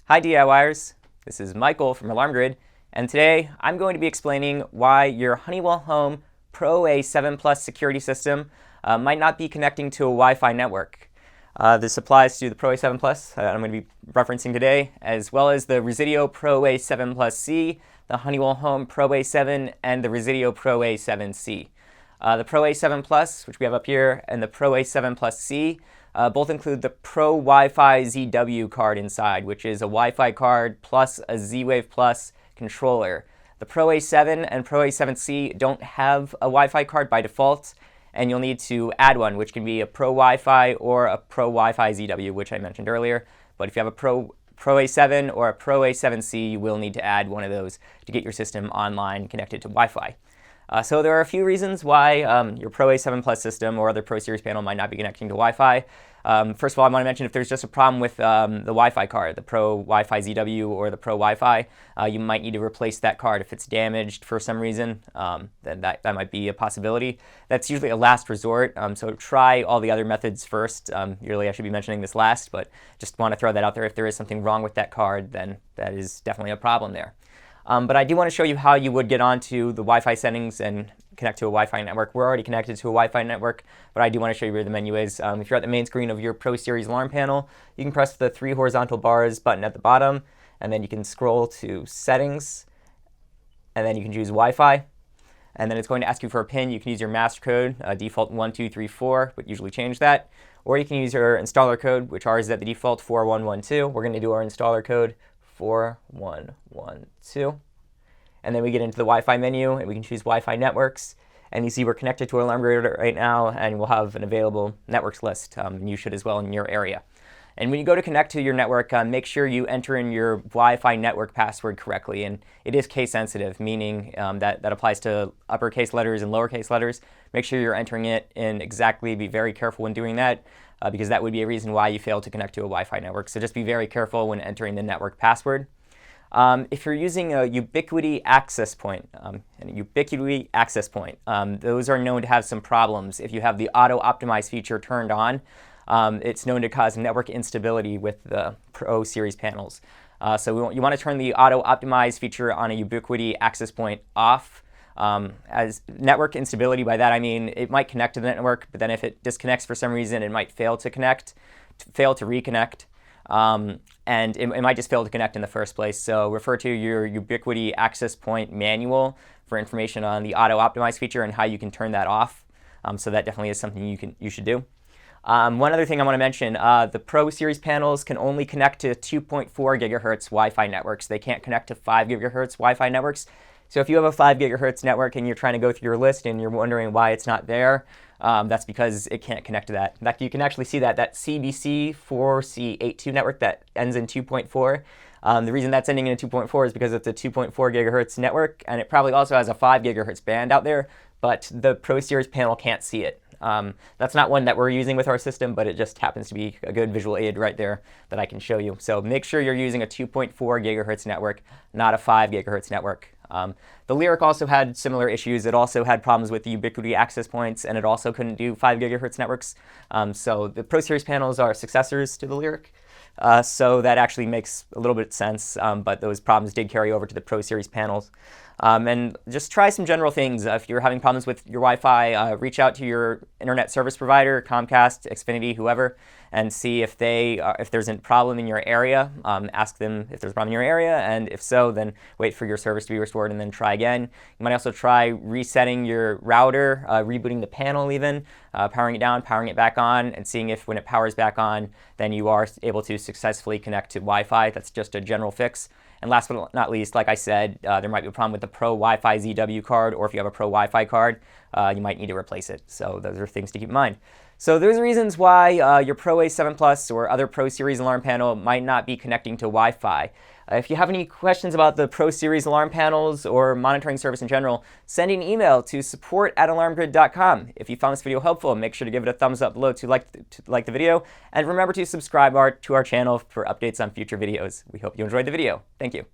Hi DIYers, this is Michael from Alarm Grid, and today I'm going to be explaining why your Honeywell Home PROA7PLUS security system might not be connecting to a Wi-Fi network. This applies to the PROA7PLUS I'm going to be referencing today, as well as the Resideo PROA7PLUS-C, the Honeywell Home PROA7, and the Resideo PROA7C. The PROA7PLUS, which we have up here, and the PROA7PLUS-C both include the Pro Wi-Fi ZW card inside, which is a Wi-Fi card plus a Z-Wave Plus controller. The PROA7 and PROA7C don't have a Wi-Fi card by default, and you'll need to add one, which can be a Pro Wi-Fi or a Pro Wi-Fi ZW, which I mentioned earlier. But if you have a PROA7 or a PROA7C, you will need to add one of those to get your system online connected to Wi-Fi. So there are a few reasons why your PROA7PLUS system or other ProSeries panel might not be connecting to Wi-Fi. First of all, I want to mention if there's just a problem with the Wi-Fi card, the Pro Wi-Fi ZW or the Pro Wi-Fi, you might need to replace that card. If it's damaged for some reason, then that might be a possibility. That's usually a last resort, so try all the other methods first. Really, I should be mentioning this last, but just want to throw that out there. If there is something wrong with that card, then that is definitely a problem there. But I do want to show you how you would get onto the Wi-Fi settings and connect to a Wi-Fi network. We're already connected to a Wi-Fi network, but I do want to show you where the menu is. If you're at the main screen of your ProSeries Alarm Panel, you can press the 3 horizontal bars button at the bottom, and then you can scroll to Settings, and then you can choose Wi-Fi. And then it's going to ask you for a PIN. You can use your master code, default 1234, but usually change that. Or you can use your installer code, which ours is at the default 4112. We're going to do our installer code 4112. And then we get into the Wi-Fi menu, and we can choose Wi-Fi networks. And you see we're connected to Alarm Grid right now, and we'll have an available networks list. And you should as well in your area. And when you go to connect to your network, make sure you enter in your Wi-Fi network password correctly. And it is case sensitive, meaning that applies to uppercase letters and lowercase letters. Make sure you're entering it in exactly. Be very careful when doing that, because that would be a reason why you failed to connect to a Wi-Fi network. So just be very careful when entering the network password. If you're using a Ubiquiti Access Point, those are known to have some problems. If you have the auto optimize feature turned on, it's known to cause network instability with the ProSeries panels. So you want to turn the auto optimize feature on a Ubiquiti Access Point off. As network instability, by that I mean it might connect to the network, but then if it disconnects for some reason, it might fail to reconnect. And it might just fail to connect in the first place. So refer to your Ubiquiti Access Point manual for information on the auto optimize feature and how you can turn that off. So that definitely is something you should do. One other thing I want to mention, the ProSeries panels can only connect to 2.4 gigahertz Wi-Fi networks. They can't connect to 5 gigahertz Wi-Fi networks. So if you have a 5 gigahertz network and you're trying to go through your list and you're wondering why it's not there, that's because it can't connect to that. In fact, you can actually see that CBC4C82 network that ends in 2.4. The reason that's ending in 2.4 is because it's a 2.4 gigahertz network, and it probably also has a 5 gigahertz band out there, but the ProSeries panel can't see it. That's not one that we're using with our system, but it just happens to be a good visual aid right there that I can show you. So make sure you're using a 2.4 gigahertz network, not a 5 gigahertz network. The Lyric also had similar issues. It also had problems with the Ubiquiti access points, and it also couldn't do 5 gigahertz networks. So the ProSeries panels are successors to the Lyric. So that actually makes a little bit of sense, but those problems did carry over to the ProSeries panels. And just try some general things. If you're having problems with your Wi-Fi, reach out to your internet service provider, Comcast, Xfinity, whoever, and see if there's a problem in your area. Ask them if there's a problem in your area, and if so, then wait for your service to be restored and then try again. You might also try resetting your router, rebooting the panel even, powering it down, powering it back on, and seeing if when it powers back on, then you are able to successfully connect to Wi-Fi. That's just a general fix. And last but not least, like I said, there might be a problem with the Pro Wi-Fi ZW card, or if you have a Pro Wi-Fi card, you might need to replace it. So those are things to keep in mind. So those are reasons why your PROA7PLUS or other ProSeries Alarm Panel might not be connecting to Wi-Fi. If you have any questions about the ProSeries Alarm Panels or monitoring service in general, send an email to support@alarmgrid.com. If you found this video helpful, make sure to give it a thumbs up below to like the video, and remember to subscribe to our channel for updates on future videos. We hope you enjoyed the video. Thank you.